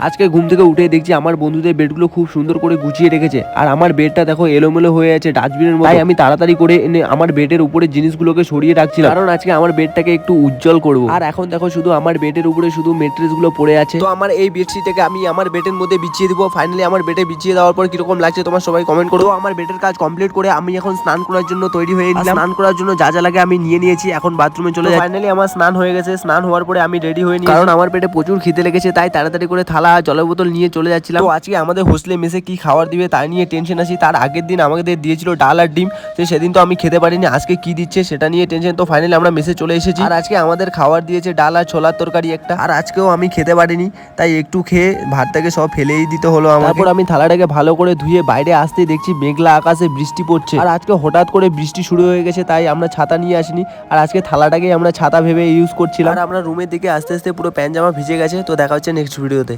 আজকে ঘুম থেকে উঠে দেখছি আমার বন্ধুদের বেডগুলো খুব সুন্দর করে গুছিয়ে রেখেছে, আর আমার বেডটা দেখো এলোমেলো হয়ে আছে ডাস্টবিনের মতো। তাই আমি তাড়াতাড়ি করে এনে আমার বেডের উপরে জিনিসগুলোকে সরিয়ে রাখছিলাম, কারণ আজকে আমার বেডটাকে একটু উজ্জ্বল করব। আর এখন দেখো শুধু আমার বেডের উপরে শুধু মেট্রেস গুলো পড়ে আছে। তো আমার এই বেডশিটটাকে আমি আমার বেডের মধ্যে বিছিয়ে দিব। ফাইনালি আমার বেডে বিছিয়ে দেওয়ার পর কিরকম লাগছে তোমার সবাই কমেন্ট করো। আমার বেডের কাজ কমপ্লিট করে আমি এখন স্নান করার জন্য তৈরি হয়ে নিলাম। স্নান করার জন্য যা যা লাগে আমি নিয়ে নিয়েছি, এখন বাথরুমে চলে যাই। ফাইনালি আমার স্নান হয়ে গেছে। স্নান হওয়ার পরে আমি রেডি হয়ে নিয়েছি, কারণ আমার পেটে প্রচুর খিদে লেগেছে, তাই তাড়াতাড়ি করে থালা জলের বোতল নিয়ে চলে যাচ্ছিলাম। তো আজকে আমাদের হোস্টেলে মেসে কি খাবার দিবে তাই নিয়ে টেনশন আছি। তার আগের দিন আমাদের দিয়েছিল ডাল আর ডিম, তো সেদিন তো আমি খেতে পারিনি। আজকে কি দিচ্ছে সেটা নিয়ে টেনশন। তো ফাইনালি আমরা মেসে চলে এসেছি, আর আজকে আমাদের খাবার দিয়েছে ডাল আর ছোলার তরকারি একটা। আর আজকেও আমি খেতে পারিনি, তাই একটু খেয়ে ভাতটাকে সব ফেলেই দিতে হলো আমার। তারপর আমি থালাটাকে ভালো করে ধুয়ে বাইরে আসতেই দেখছি মেঘলা আকাশে বৃষ্টি পড়ছে, আর আজকে হঠাৎ করে বৃষ্টি শুরু হয়ে গেছে, তাই আমরা ছাতা নিয়ে আসিনি। আর আজকে থালাটাকে আমরা ছাতা ভেবে ইউজ করছিলাম। আর আমরা রুমের দিকে আস্তে আস্তে পুরো প্যান্ট জামা ভিজে গেছে। তো দেখা হচ্ছে নেক্সট ভিডিওতে।